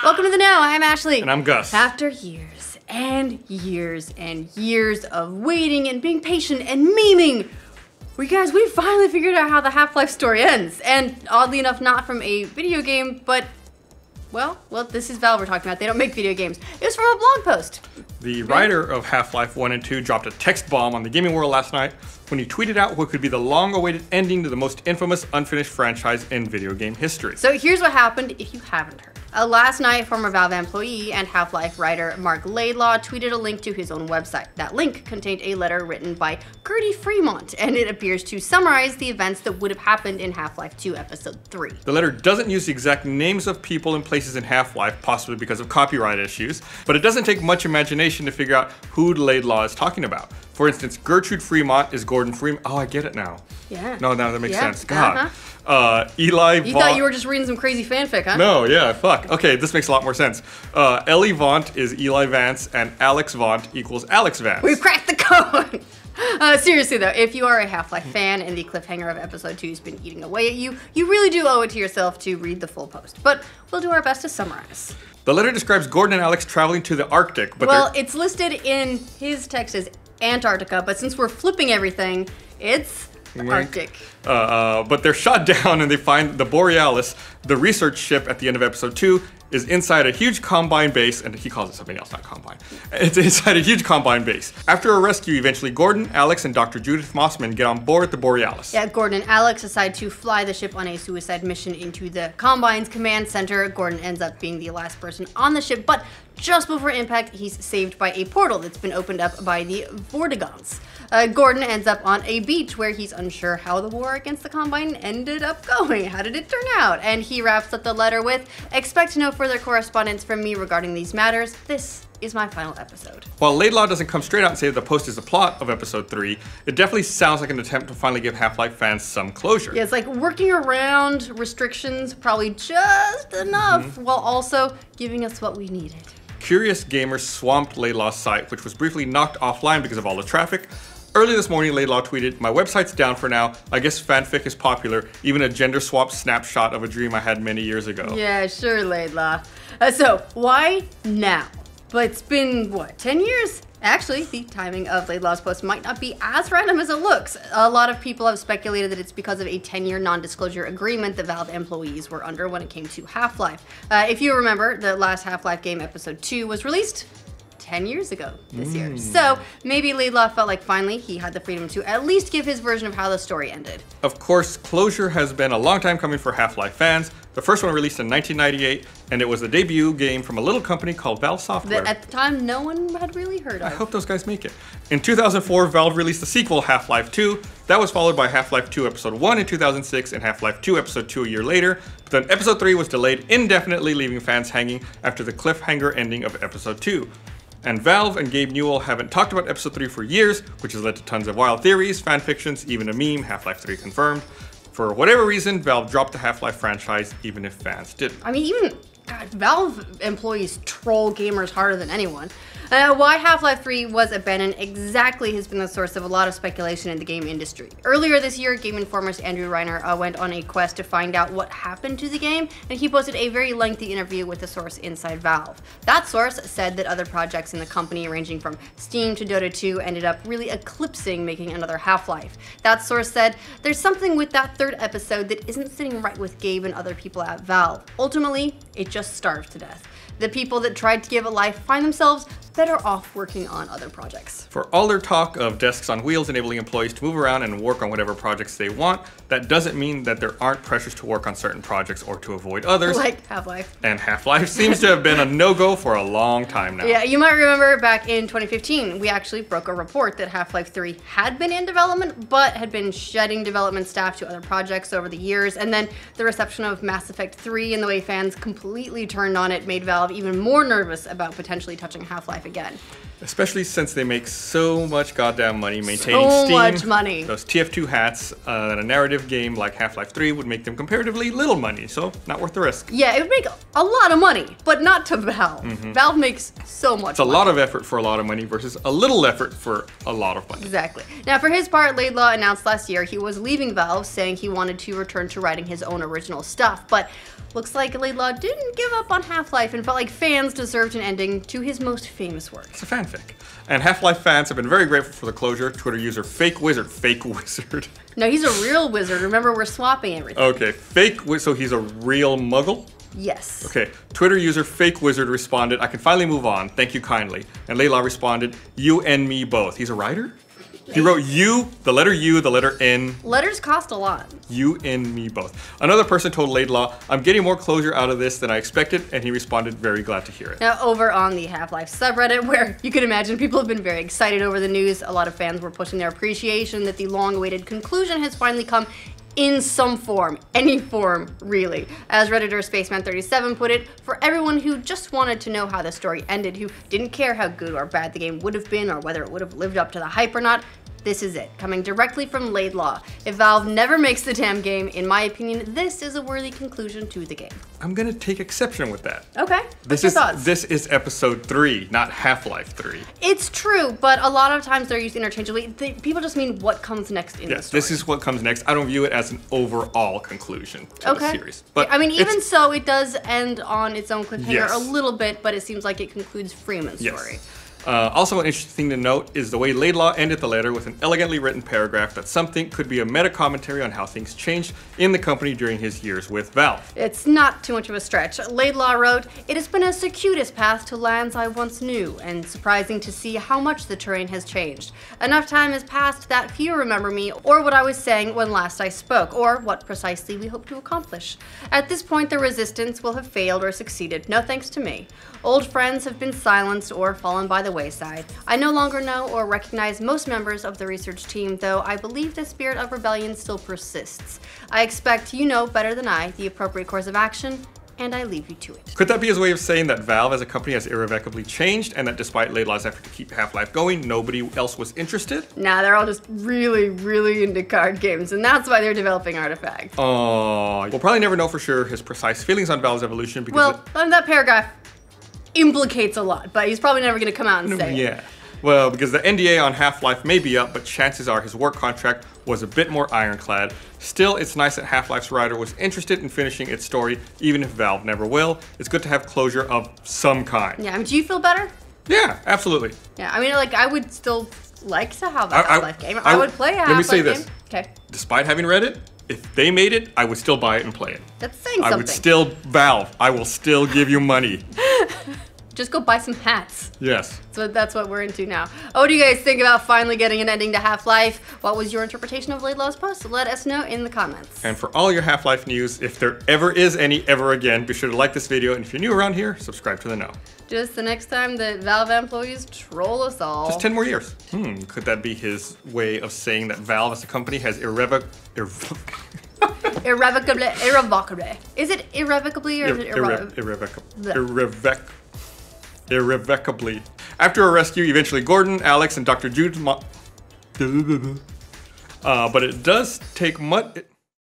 Welcome to the Know. I'm Ashley. And I'm Gus. After years and years and years of waiting and being patient and memeing, we finally figured out how the Half-Life story ends. And oddly enough, not from a video game, but well, this is Valve we're talking about. They don't make video games. It was from a blog post. The writer of Half-Life 1 and 2 dropped a text bomb on the gaming world last night when he tweeted out what could be the long-awaited ending to the most infamous unfinished franchise in video game history. So here's what happened if you haven't heard. Last night, former Valve employee and Half-Life writer Marc Laidlaw tweeted a link to his own website. That link contained a letter written by Kdin Fremont, and it appears to summarize the events that would have happened in Half-Life 2 Episode 3. The letter doesn't use the exact names of people and places in Half-Life, possibly because of copyright issues, but it doesn't take much imagination to figure out who Laidlaw is talking about. For instance, Gertrude Fremont is Gordon Fremont. Oh, I get it now. Yeah. No, now that makes sense. God. Eli You thought you were just reading some crazy fanfic, huh? No, yeah, fuck. Okay, this makes a lot more sense. Ellie Vaunt is Eli Vance, and Alex Vaunt equals Alex Vance. We've cracked the code! Seriously though, if you are a Half-Life fan and the cliffhanger of Episode 2 has been eating away at you, you really do owe it to yourself to read the full post. But we'll do our best to summarize. The letter describes Gordon and Alex traveling to the Arctic, but well, it's listed in his text as Antarctica, but since we're flipping everything, it's the Arctic. But they're shot down and they find the Borealis, the research ship at the end of Episode 2, is inside a huge Combine base, and he calls it something else, not Combine. It's inside a huge Combine base. After a rescue, eventually Gordon, Alex, and Dr. Judith Mossman get on board the Borealis. Yeah, Gordon and Alex decide to fly the ship on a suicide mission into the Combine's command center. Gordon ends up being the last person on the ship, but just before impact, he's saved by a portal that's been opened up by the Vortigons. Gordon ends up on a beach where he's unsure how the war against the Combine ended up going. How did it turn out? And he wraps up the letter with, "Expect no further correspondence from me regarding these matters. This is my final episode." While Laidlaw doesn't come straight out and say that the post is the plot of Episode 3, it definitely sounds like an attempt to finally give Half-Life fans some closure. Yeah, it's like working around restrictions probably just enough while also giving us what we needed. Curious gamers swamped Laidlaw's site, which was briefly knocked offline because of all the traffic. Early this morning, Laidlaw tweeted, "My website's down for now. I guess fanfic is popular. Even a gender swap snapshot of a dream I had many years ago." Yeah, sure, Laidlaw. So, why now? But it's been, what, 10 years? Actually, the timing of Laidlaw's post might not be as random as it looks. A lot of people have speculated that it's because of a 10-year non-disclosure agreement that Valve employees were under when it came to Half-Life. If you remember, the last Half-Life game, Episode 2, was released 10 years ago this year. So maybe Laidlaw felt like finally he had the freedom to at least give his version of how the story ended. Of course, closure has been a long time coming for Half-Life fans. The first one released in 1998, and it was the debut game from a little company called Valve Software. That at the time no one had really heard of. I hope those guys make it. In 2004, Valve released the sequel, Half-Life 2. That was followed by Half-Life 2 Episode 1 in 2006 and Half-Life 2 Episode 2 a year later. But then Episode 3 was delayed indefinitely, leaving fans hanging after the cliffhanger ending of Episode 2. And Valve and Gabe Newell haven't talked about Episode 3 for years, which has led to tons of wild theories, fanfictions, even a meme, Half-Life 3 confirmed. For whatever reason, Valve dropped the Half-Life franchise, even if fans didn't. I mean, God, Valve employees troll gamers harder than anyone. Why Half-Life 3 was abandoned exactly has been the source of a lot of speculation in the game industry. Earlier this year, Game Informer's Andrew Reiner went on a quest to find out what happened to the game, and he posted a very lengthy interview with a source inside Valve. That source said that other projects in the company, ranging from Steam to Dota 2, ended up really eclipsing making another Half-Life. That source said, "There's something with that third episode that isn't sitting right with Gabe and other people at Valve. Ultimately, it just starved to death. The people that tried to give it life find themselves better off working on other projects." For all their talk of desks on wheels enabling employees to move around and work on whatever projects they want, that doesn't mean that there aren't pressures to work on certain projects or to avoid others. Like Half-Life. And Half-Life seems to have been a no-go for a long time now. Yeah, you might remember back in 2015, we actually broke a report that Half-Life 3 had been in development, but had been shedding development staff to other projects over the years. And then the reception of Mass Effect 3 and the way fans completely turned on it made Valve even more nervous about potentially touching Half-Life again. Especially since they make so much goddamn money maintaining so Steam. Much money. Those TF2 hats, and a narrative game like Half-Life 3 would make them comparatively little money, so not worth the risk. Yeah, it would make a lot of money, but not to Valve. Valve makes so much money. It's a lot of effort for a lot of money versus a little effort for a lot of money. Exactly. Now, for his part, Laidlaw announced last year he was leaving Valve, saying he wanted to return to writing his own original stuff, but looks like Laidlaw didn't give up on Half-Life and felt like fans deserved an ending to his most famous work. It's a fanfic. And Half-Life fans have been very grateful for the closure. Twitter user fake wizard. No, he's a real wizard. Remember, we're swapping everything. Okay, so he's a real muggle? Yes. Okay, Twitter user fake wizard responded, I can finally move on, thank you kindly. And Laidlaw responded, you and me both. He's a writer? He wrote you, the letter U, the letter N. Letters cost a lot. You and me both. Another person told Laidlaw, I'm getting more closure out of this than I expected, and he responded, very glad to hear it. Now, over on the Half-Life subreddit, where you can imagine people have been very excited over the news, a lot of fans were pushing their appreciation that the long-awaited conclusion has finally come in some form, any form, really. As Redditor Spaceman37 put it, for everyone who just wanted to know how the story ended, who didn't care how good or bad the game would have been or whether it would have lived up to the hype or not, this is it, coming directly from Laidlaw. If Valve never makes the damn game, in my opinion, this is a worthy conclusion to the game. I'm gonna take exception with that. Okay, what's your thoughts? This is episode 3, not Half-Life 3. It's true, but a lot of times they're used interchangeably. People just mean what comes next in the story. This is what comes next. I don't view it as an overall conclusion to the series. But I mean, even so, it does end on its own cliffhanger a Yes. little bit, but it seems like it concludes Freeman's story. Yes. Also, an interesting thing to note is the way Laidlaw ended the letter with an elegantly written paragraph that some think could be a meta-commentary on how things changed in the company during his years with Valve. It's not too much of a stretch. Laidlaw wrote, "It has been a circuitous path to lands I once knew, and surprising to see how much the terrain has changed. Enough time has passed that few remember me, or what I was saying when last I spoke, or what precisely we hope to accomplish. At this point, the resistance will have failed or succeeded, no thanks to me. Old friends have been silenced or fallen by the wayside. I no longer know or recognize most members of the research team, though I believe the spirit of rebellion still persists. I expect you know better than I the appropriate course of action, and I leave you to it." Could that be his way of saying that Valve as a company has irrevocably changed and that despite Laidlaw's effort to keep Half-Life going, nobody else was interested? Nah, they're all just really, really into card games, and that's why they're developing Artifact. Oh, we'll probably never know for sure his precise feelings on Valve's evolution because that paragraph implicates a lot, but he's probably never going to come out and say it. Yeah. Well, because the NDA on Half-Life may be up, but chances are his work contract was a bit more ironclad. Still, it's nice that Half-Life's writer was interested in finishing its story, even if Valve never will. It's good to have closure of some kind. Yeah, I mean, do you feel better? Yeah, absolutely. Yeah, I mean, like, I would still like to have a Half-Life game. I would play a Half-Life game. Let me say this. Okay. Despite having read it, if they made it, I would still buy it and play it. That's saying something. I would still, Valve, I will still give you money. Just go buy some hats. Yes. So that's what we're into now. What do you guys think about finally getting an ending to Half-Life? What was your interpretation of Laidlaw's post? Let us know in the comments. And for all your Half-Life news, if there ever is any ever again, be sure to like this video, and if you're new around here, subscribe to the know. Just the next time that Valve employees troll us all. Just 10 more years. Could that be his way of saying that Valve as a company has irrevocably. Is it irrevocably or is it irrevocably. After a rescue, eventually Gordon, Alex, and Dr. Jude's but it does take much.